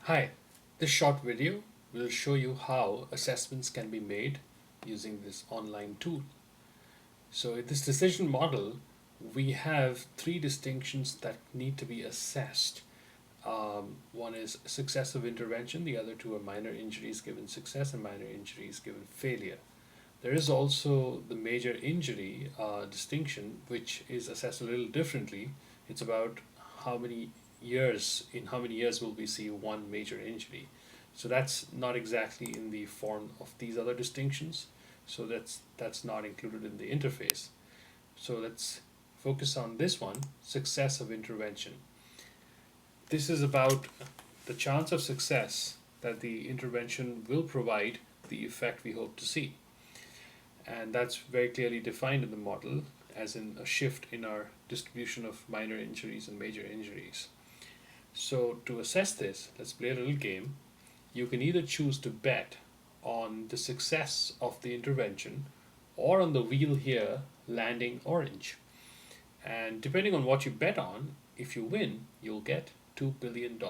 Hi, this short video will show you how assessments can be made using this online tool. So in this decision model, we have three distinctions that need to be assessed. One is success of intervention, the other two are minor injuries given success and minor injuries given failure. There is also the major injury distinction, which is assessed a little differently. It's about how many in how many years will we see one major injury. So that's not exactly in the form of these other distinctions. So that's not included in the interface. So let's focus on this one, success of intervention. This is about the chance of success that the intervention will provide the effect we hope to see. And that's very clearly defined in the model as in a shift in our distribution of minor injuries and major injuries. So to assess this, let's play a little game. You can either choose to bet on the success of the intervention or on the wheel here landing orange. And depending on what you bet on, if you win, you'll get $2 billion.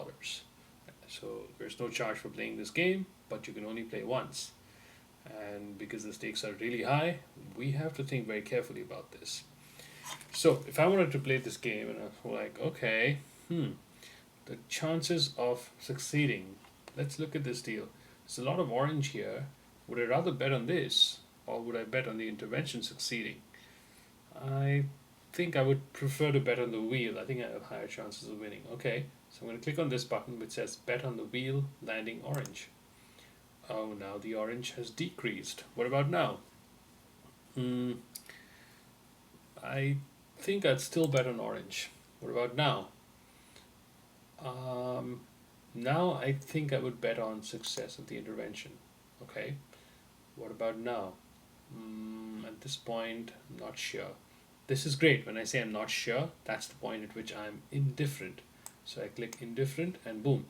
So there's no charge for playing this game, but you can only play once. And because the stakes are really high, we have to think very carefully about this. So if I wanted to play this game and I was like, okay, the chances of succeeding, let's look at this deal. There's a lot of orange here. Would I rather bet on this or would I bet on the intervention succeeding? I think I would prefer to bet on the wheel. I think I have higher chances of winning. Okay, so I'm going to click on this button which says bet on the wheel landing orange. Oh, now the orange has decreased. What about now? I think I'd still bet on orange. What about now? Um, Now I think I would bet on success of the intervention. Okay, what about now? At this point, I'm not sure. This is great. When I say I'm not sure, that's the point at which I'm indifferent. So I click indifferent and boom.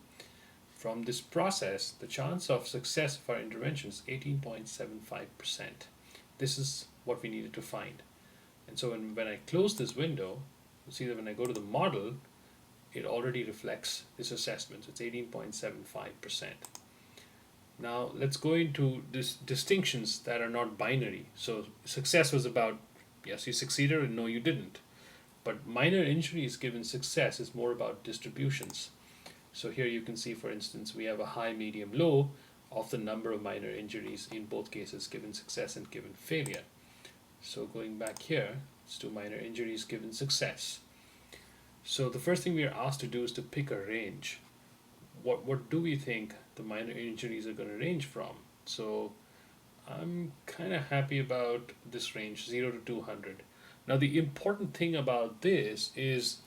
From this process, the chance of success of our intervention is 18.75%. This is what we needed to find. And so when I close this window, you see that when I go to the model, it already reflects this assessment. It's 18.75%. Now let's go into this distinctions that are not binary. So success was about yes, you succeeded or no, you didn't. But minor injuries given success is more about distributions. So here you can see, for instance, we have a high, medium, low of the number of minor injuries in both cases given success and given failure. So going back here, let's do minor injuries given success. So the first thing we are asked to do is to pick a range. What do we think the minor injuries are going to range from? So I'm kind of happy about this range, 0 to 200. Now the important thing about this is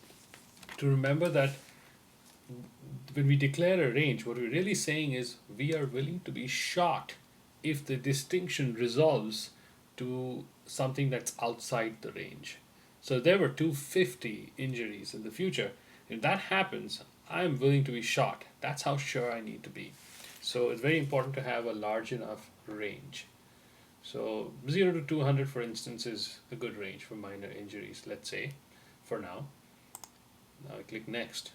to remember that when we declare a range, what we're really saying is we are willing to be shot if the distinction resolves to something that's outside the range. So there were 250 injuries in the future. If that happens, I'm willing to be shot. That's how sure I need to be. So it's very important to have a large enough range. So 0 to 200, for instance, is a good range for minor injuries, let's say, for now. Now I click next.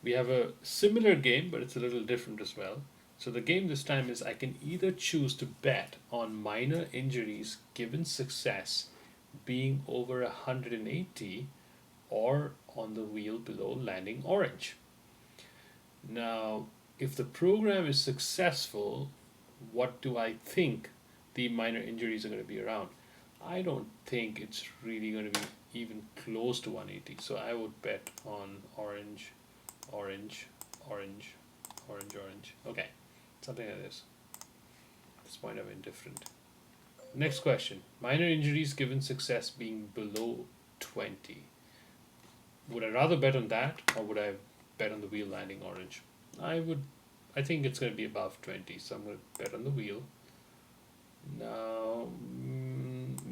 We have a similar game, but it's a little different as well. So the game this time is I can either choose to bet on minor injuries given success being over 180 or on the wheel below landing orange. Now, if the program is successful, what do I think the minor injuries are going to be around? I don't think it's really going to be even close to 180. So I would bet on orange, orange, orange, orange, orange. Okay, something like this. At this point, I'm indifferent. Next question. Minor injuries given success being below 20. Would I rather bet on that or would I bet on the wheel landing orange? I think it's going to be above 20, so I'm going to bet on the wheel. Now,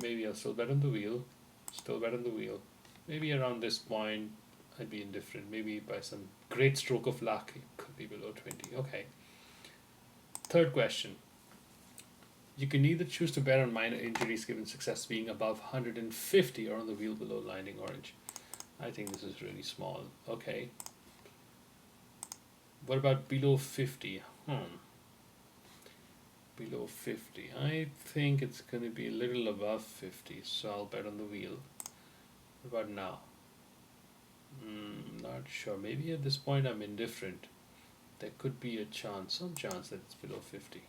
maybe I'll still bet on the wheel. Still bet on the wheel. Maybe around this point, I'd be indifferent. Maybe by some great stroke of luck, it could be below 20. Okay. Third question. You can either choose to bet on minor injuries given success being above 150 or on the wheel below landing orange. I think this is really small. Okay. What about below 50? Below 50. I think it's going to be a little above 50, so I'll bet on the wheel. What about now? Not sure. Maybe at this point I'm indifferent. There could be a chance, some chance that it's below 50.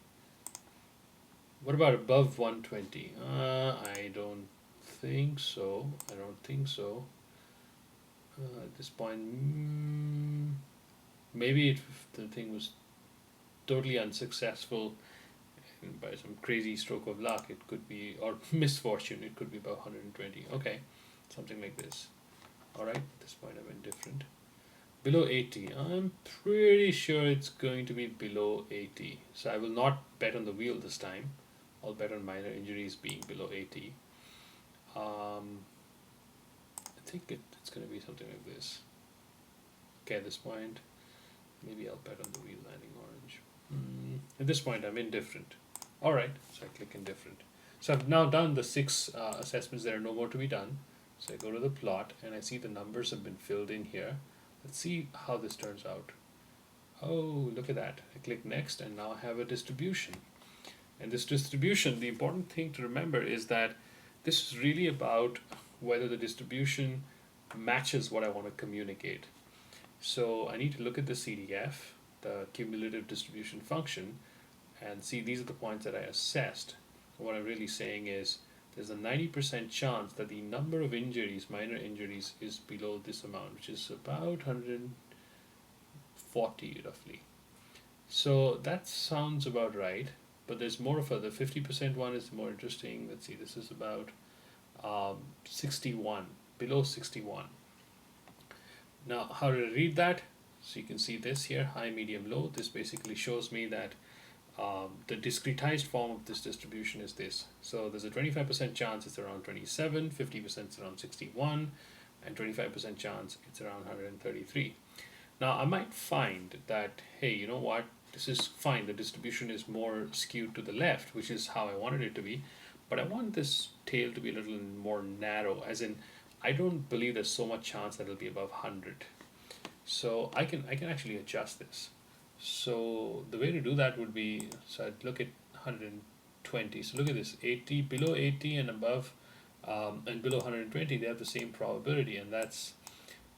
What about above 120? I don't think so. I don't think so. At this point, maybe if the thing was totally unsuccessful and by some crazy stroke of luck, it could be, or misfortune, it could be about 120. Okay, something like this. All right, at this point I'm indifferent. Below 80, I'm pretty sure it's going to be below 80. So I will not bet on the wheel this time. I'll bet on minor injuries being below 80. I think it's going to be something like this. Okay, at this point, maybe I'll bet on the wheel landing orange. At this point, I'm indifferent. All right, so I click indifferent. So I've now done the 6 assessments. There are no more to be done. So I go to the plot and I see the numbers have been filled in here. Let's see how this turns out. Oh, look at that. I click next and now I have a distribution. And this distribution, the important thing to remember is that this is really about whether the distribution matches what I want to communicate. So I need to look at the CDF, the cumulative distribution function, and see these are the points that I assessed. What I'm really saying is there's a 90% chance that the number of injuries, minor injuries, is below this amount, which is about 140 roughly. So that sounds about right, but there's more of the 50% one is more interesting. Let's see, this is about 61, below 61. Now, how do I read that? So you can see this here, high, medium, low. This basically shows me that the discretized form of this distribution is this. So there's a 25% chance it's around 27, 50% it's around 61, and 25% chance it's around 133. Now I might find that, hey, you know what, this is fine, the distribution is more skewed to the left, which is how I wanted it to be, but I want this tail to be a little more narrow, as in I don't believe there's so much chance that it'll be above 100. So I can actually adjust this. So the way to do that would be, so I'd look at 120. So look at this, 80, below 80 and above, and below 120, they have the same probability, and that's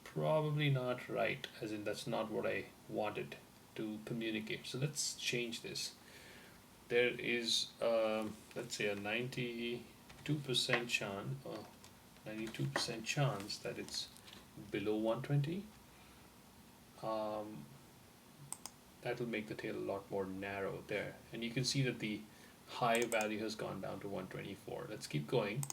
probably not right, as in that's not what I wanted to communicate. So let's change this. There is, let's say, a 92% chance, 92% chance that it's below 120. That will make the tail a lot more narrow there, and you can see that the high value has gone down to 124. Let's keep going.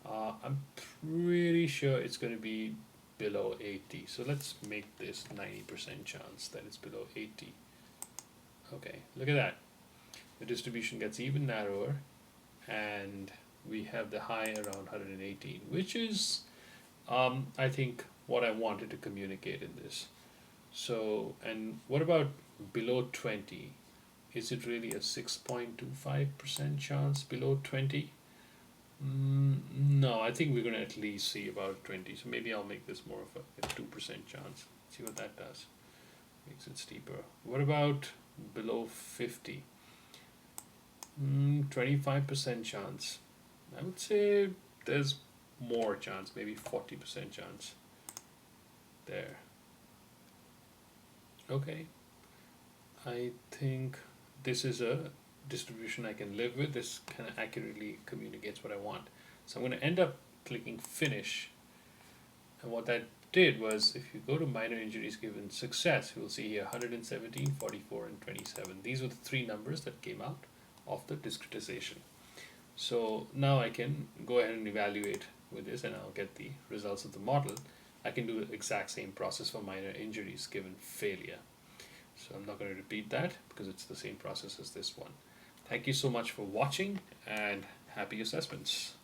I'm pretty sure it's going to be below 80, so let's make this 90% chance that it's below 80. Okay, look at that. The distribution gets even narrower, and we have the high around 118, which is I think what I wanted to communicate in this. So, and what about below 20? Is it really a 6.25% chance below 20? No, I think we're going to at least see about 20. So maybe I'll make this more of a 2% chance. See what that does. Makes it steeper. What about below 50? 25% chance. I would say there's more chance, maybe 40% chance. There. Okay, I think this is a distribution I can live with. This kind of accurately communicates what I want. So I'm going to end up clicking finish. And what that did was, if you go to minor injuries given success, you will see here 117, 44, and 27. These were the 3 numbers that came out of the discretization. So now I can go ahead and evaluate with this, and I'll get the results of the model. I can do the exact same process for minor injuries given failure. So I'm not going to repeat that because it's the same process as this one. Thank you so much for watching, and happy assessments.